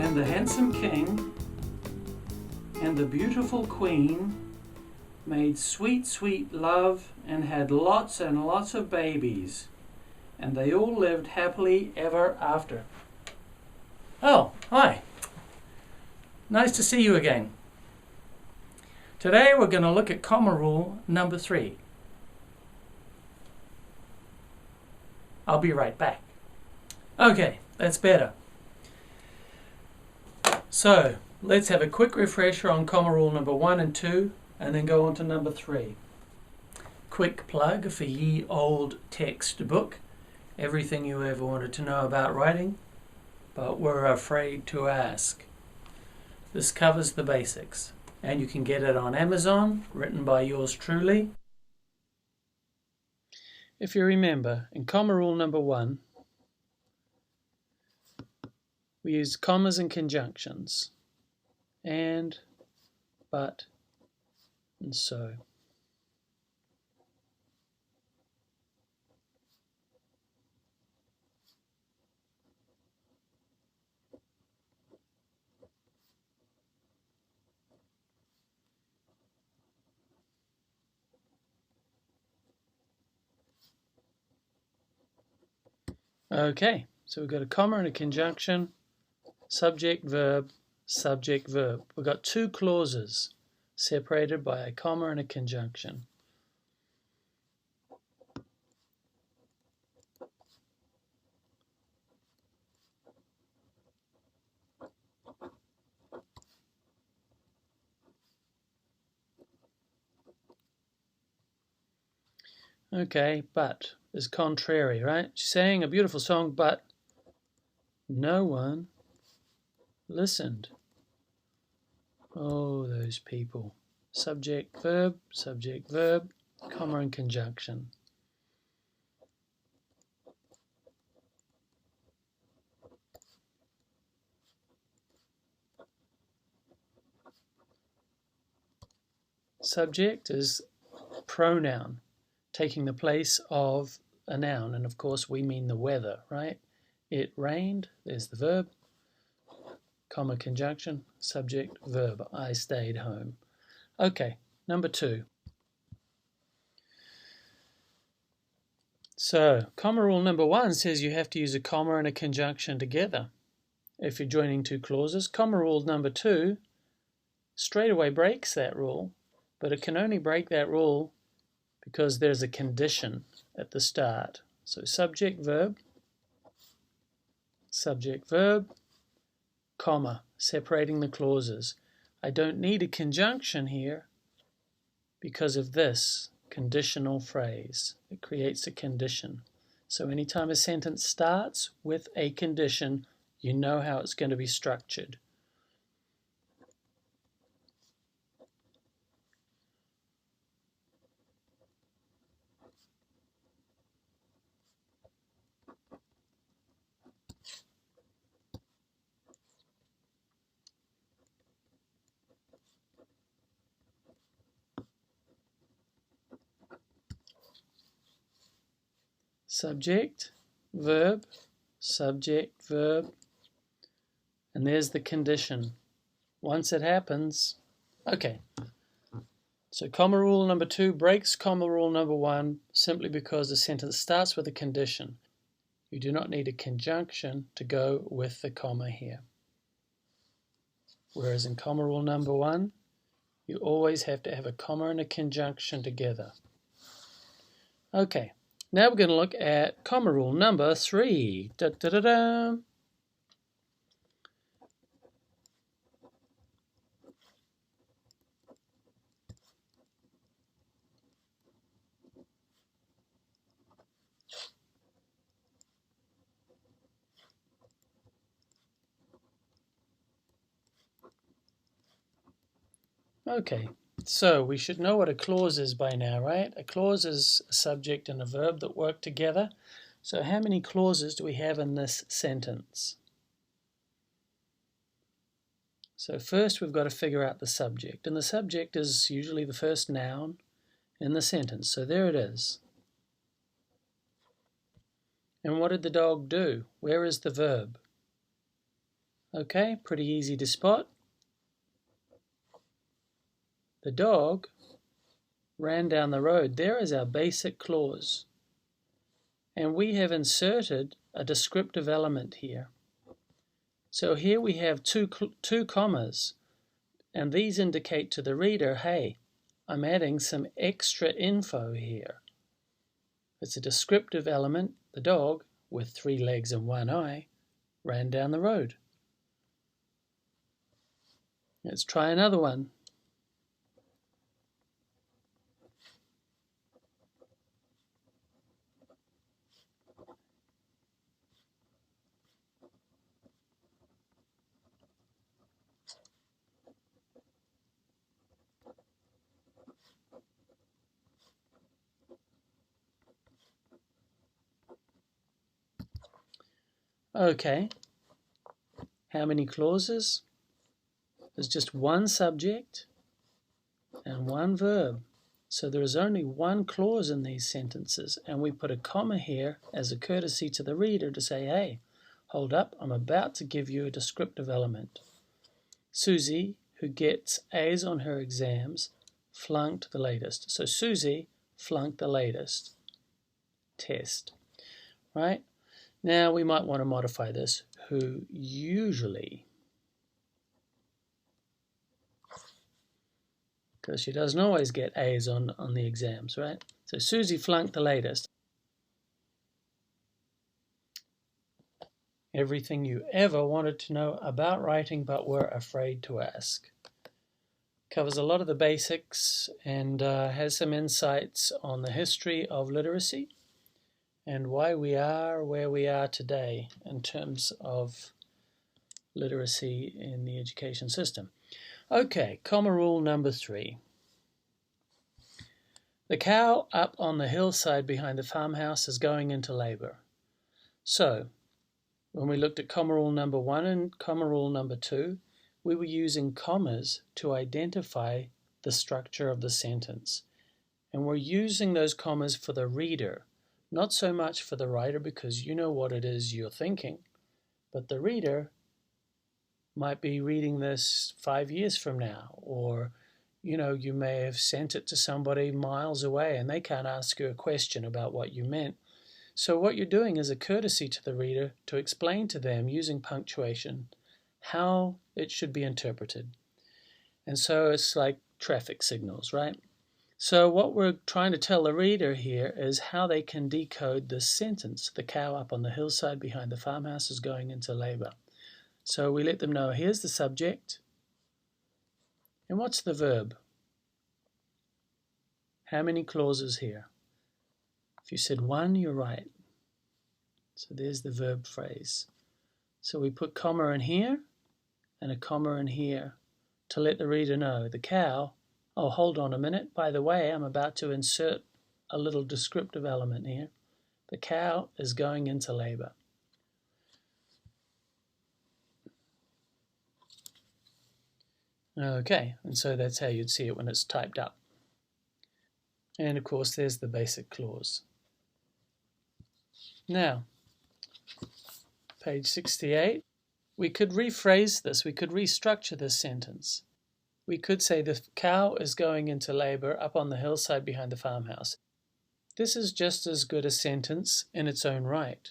And the handsome king and the beautiful queen made sweet, sweet love and had lots and lots of babies. And they all lived happily ever after. Oh, hi. Nice to see you again. Today we're going to look at comma rule number 3. I'll be right back. Okay, that's better. So, let's have a quick refresher on comma rule number 1 and 2, and then go on to number 3. Quick plug for ye old textbook. Everything you ever wanted to know about writing, but were afraid to ask. This covers the basics, and you can get it on Amazon, written by yours truly. If you remember, in comma rule number 1, we used commas and conjunctions, and, but, and so. Okay, so we've got a comma and a conjunction, subject, verb, subject, verb. We've got 2 clauses separated by a comma and a conjunction. Okay, but is contrary, right? She's saying a beautiful song, but no one listened. Oh, those people. Subject, verb, comma and conjunction. Subject is pronoun, taking the place of a noun, and of course we mean the weather, right? It rained, there's the verb, comma conjunction, subject, verb, I stayed home. Okay, number 2. So, comma rule number 1 says you have to use a comma and a conjunction together if you're joining 2 clauses. Comma rule number 2 straight away breaks that rule, but it can only break that rule because there's a condition at the start. So subject, verb, comma, separating the clauses. I don't need a conjunction here because of this conditional phrase. It creates a condition. So anytime a sentence starts with a condition, you know how it's going to be structured. Subject, verb, and there's the condition. Once it happens, okay. So comma rule number 2 breaks comma rule number 1 simply because the sentence starts with a condition. You do not need a conjunction to go with the comma here. Whereas in comma rule number 1, you always have to have a comma and a conjunction together. Okay, now we're going to look at comma rule number 3. Da, da, da, da. Okay, so we should know what a clause is by now, right? A clause is a subject and a verb that work together. So how many clauses do we have in this sentence? So first we've got to figure out the subject, and the subject is usually the first noun in the sentence. So there it is. And what did the dog do? Where is the verb? Okay, pretty easy to spot. The dog ran down the road. There is our basic clause. And we have inserted a descriptive element here. So here we have two commas, and these indicate to the reader, hey, I'm adding some extra info here. It's a descriptive element. The dog, with 3 legs and 1 eye, ran down the road. Let's try another one. Okay, how many clauses? There's just one subject and one verb. So there is only one clause in these sentences, and we put a comma here as a courtesy to the reader to say, hey, hold up, I'm about to give you a descriptive element. Susie, who gets A's on her exams, flunked the latest. So Susie flunked the latest test, right? Now we might want to modify this, who usually, because she doesn't always get A's on the exams, right? So Susie flunked the latest. Everything you ever wanted to know about writing but were afraid to ask. Covers a lot of the basics and has some insights on the history of literacy and why we are where we are today in terms of literacy in the education system. Okay, comma rule number 3. The cow up on the hillside behind the farmhouse is going into labour. So, when we looked at comma rule number 1 and comma rule number 2, we were using commas to identify the structure of the sentence. And we're using those commas for the reader, not so much for the writer because you know what it is you're thinking, but the reader might be reading this 5 years from now, or you may have sent it to somebody miles away and they can't ask you a question about what you meant. So what you're doing is a courtesy to the reader to explain to them using punctuation how it should be interpreted. And so it's like traffic signals, right? So what we're trying to tell the reader here is how they can decode this sentence. The cow up on the hillside behind the farmhouse is going into labour. So we let them know, here's the subject. And what's the verb? How many clauses here? If you said 1, you're right. So there's the verb phrase. So we put comma in here and a comma in here to let the reader know the cow, oh, hold on a minute. By the way, I'm about to insert a little descriptive element here. The cow is going into labour. Okay, and so that's how you'd see it when it's typed up. And of course, there's the basic clause. Now, page 68, we could rephrase this, we could restructure this sentence. We could say the cow is going into labour up on the hillside behind the farmhouse. This is just as good a sentence in its own right.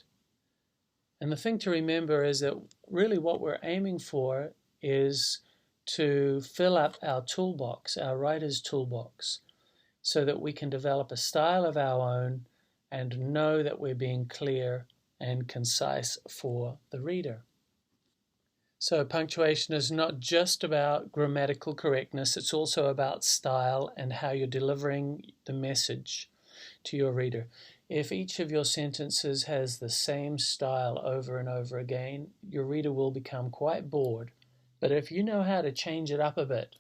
And the thing to remember is that really what we're aiming for is to fill up our toolbox, our writer's toolbox, so that we can develop a style of our own and know that we're being clear and concise for the reader. So punctuation is not just about grammatical correctness, it's also about style and how you're delivering the message to your reader. If each of your sentences has the same style over and over again, your reader will become quite bored. But if you know how to change it up a bit,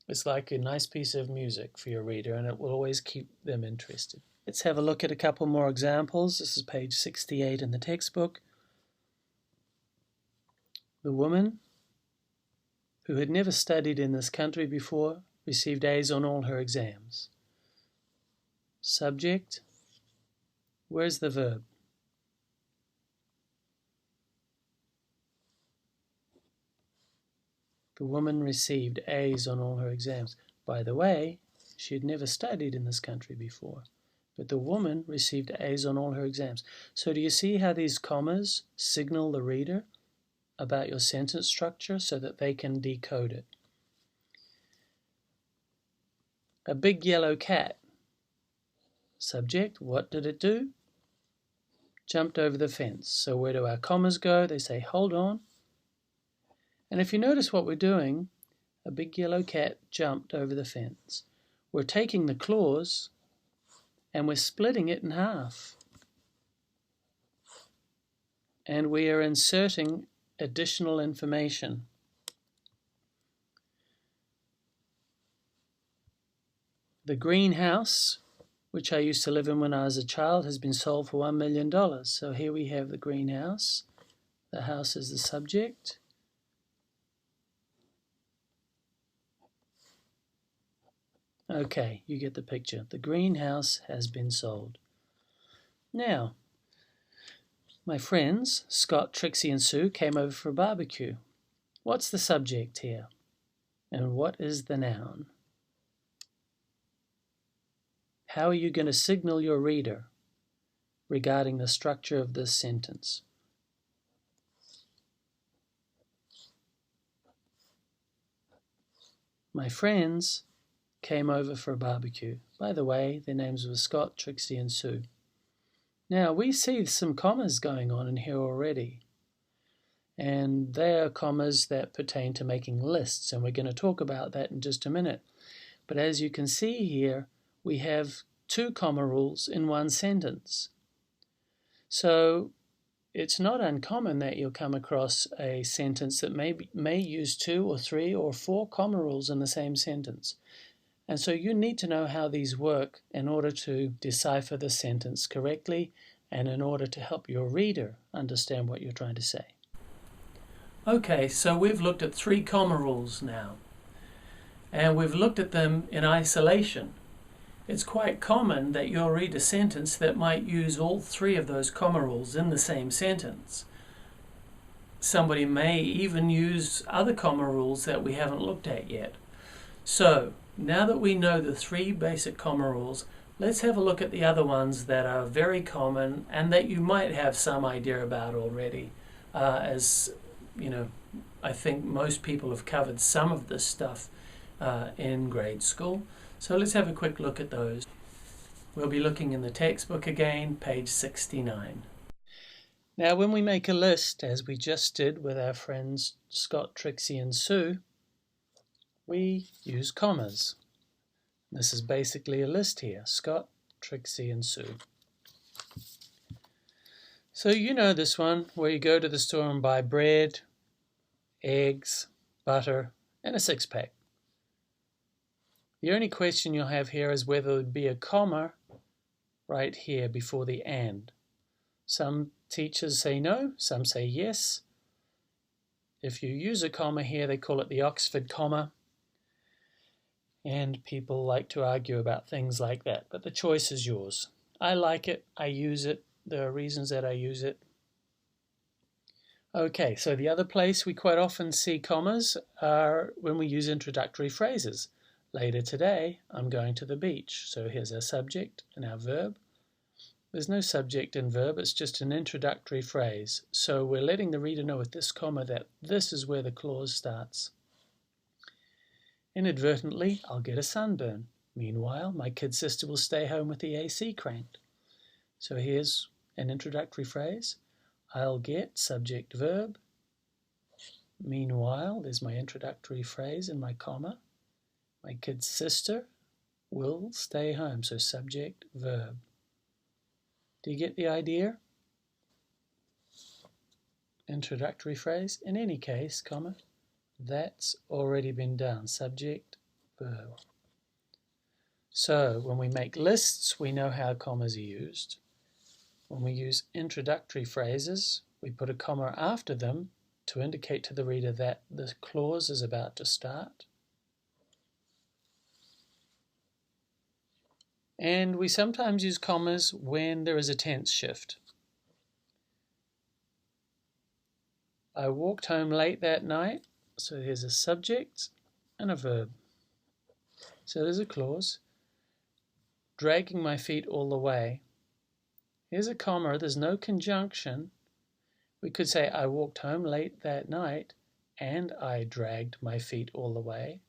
it's like a nice piece of music for your reader and it will always keep them interested. Let's have a look at a couple more examples. This is page 68 in the textbook. The woman, who had never studied in this country before, received A's on all her exams. Subject, where's the verb? The woman received A's on all her exams. By the way, she had never studied in this country before, but the woman received A's on all her exams. So do you see how these commas signal the reader about your sentence structure so that they can decode it? A big yellow cat. Subject, what did it do? Jumped over the fence. So where do our commas go? They say, hold on. And if you notice what we're doing, a big yellow cat jumped over the fence. We're taking the clause and we're splitting it in half. And we are inserting additional information. The greenhouse, which I used to live in when I was a child, has been sold for $1 million. So here we have the greenhouse. The house is the subject. Okay, you get the picture. The greenhouse has been sold. Now, my friends, Scott, Trixie, and Sue came over for a barbecue. What's the subject here? And what is the noun? How are you going to signal your reader regarding the structure of this sentence? My friends came over for a barbecue. By the way, their names were Scott, Trixie, and Sue. Now, we see some commas going on in here already. And they are commas that pertain to making lists, and we're going to talk about that in just a minute. But as you can see here, we have 2 comma rules in one sentence. So it's not uncommon that you'll come across a sentence that may use 2 or 3 or 4 comma rules in the same sentence. And so you need to know how these work in order to decipher the sentence correctly and in order to help your reader understand what you're trying to say. Okay, so we've looked at 3 comma rules now, and we've looked at them in isolation. It's quite common that you'll read a sentence that might use all 3 of those comma rules in the same sentence. Somebody may even use other comma rules that we haven't looked at yet. So, now that we know the 3 basic comma rules, let's have a look at the other ones that are very common and that you might have some idea about already. As you know, I think most people have covered some of this stuff in grade school. So let's have a quick look at those. We'll be looking in the textbook again, page 69. Now, when we make a list, as we just did with our friends Scott, Trixie, and Sue, we use commas. This is basically a list here, Scott, Trixie, and Sue. So you know this one, where you go to the store and buy bread, eggs, butter, and a 6-pack. The only question you'll have here is whether there would be a comma right here before the and. Some teachers say no, some say yes. If you use a comma here, they call it the Oxford comma. And people like to argue about things like that, but the choice is yours. I like it, I use it, there are reasons that I use it. Okay, so the other place we quite often see commas are when we use introductory phrases. Later today, I'm going to the beach. So here's our subject and our verb. There's no subject and verb, it's just an introductory phrase. So we're letting the reader know with this comma that this is where the clause starts. Inadvertently, I'll get a sunburn. Meanwhile, my kid sister will stay home with the AC cranked. So here's an introductory phrase. I'll get subject verb. Meanwhile, there's my introductory phrase and my comma. My kid's sister will stay home. So subject verb. Do you get the idea? Introductory phrase. In any case, comma. That's already been done. Subject, verb. So when we make lists, we know how commas are used. When we use introductory phrases, we put a comma after them to indicate to the reader that the clause is about to start. And we sometimes use commas when there is a tense shift. I walked home late that night, So here's a subject and a verb. So there's a clause, dragging my feet all the way. Here's a comma, there's no conjunction. We could say I walked home late that night and I dragged my feet all the way,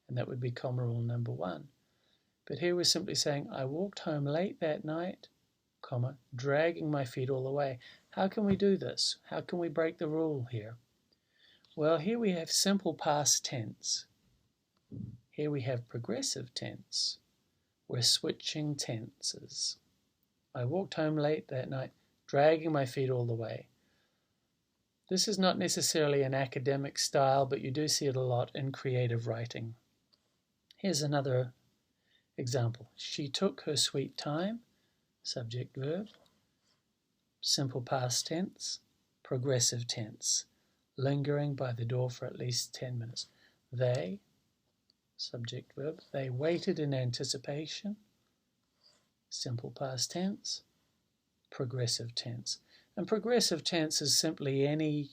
and that would be comma rule number 1. But here we're simply saying I walked home late that night, comma, dragging my feet all the way. How can we do this? How can we break the rule here? Well, here we have simple past tense. Here we have progressive tense. We're switching tenses. I walked home late that night, dragging my feet all the way. This is not necessarily an academic style, but you do see it a lot in creative writing. Here's another example. She took her sweet time, subject verb, simple past tense, progressive tense, lingering by the door for at least 10 minutes. They, subject verb, they waited in anticipation, simple past tense, progressive tense. And progressive tense is simply any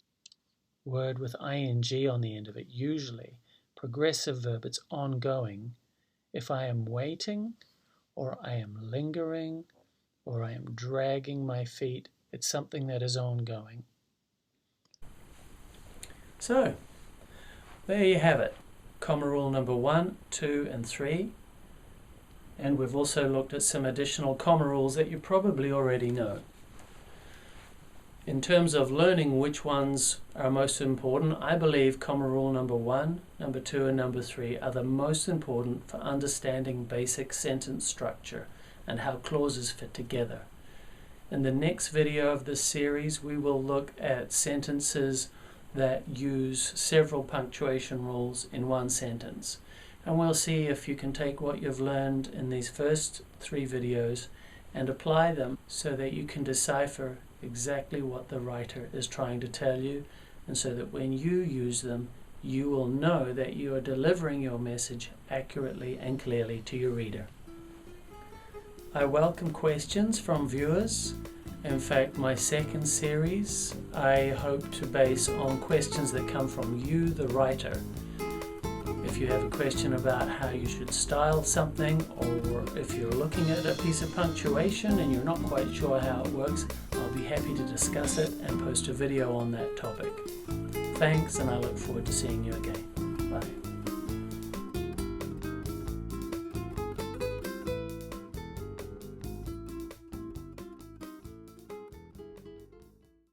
word with ing on the end of it, usually. Progressive verb, it's ongoing. If I am waiting, or I am lingering, or I am dragging my feet, it's something that is ongoing. So, there you have it. Comma rule number 1, 2, and 3. And we've also looked at some additional comma rules that you probably already know. In terms of learning which ones are most important, I believe comma rule number 1, number 2, and number 3 are the most important for understanding basic sentence structure and how clauses fit together. In the next video of this series, we will look at sentences that use several punctuation rules in one sentence. And we'll see if you can take what you've learned in these first 3 videos and apply them so that you can decipher exactly what the writer is trying to tell you, and so that when you use them, you will know that you are delivering your message accurately and clearly to your reader. I welcome questions from viewers. In fact, my second series I hope to base on questions that come from you, the writer. If you have a question about how you should style something, or if you're looking at a piece of punctuation and you're not quite sure how it works, I'll be happy to discuss it and post a video on that topic. Thanks, and I look forward to seeing you again. Bye.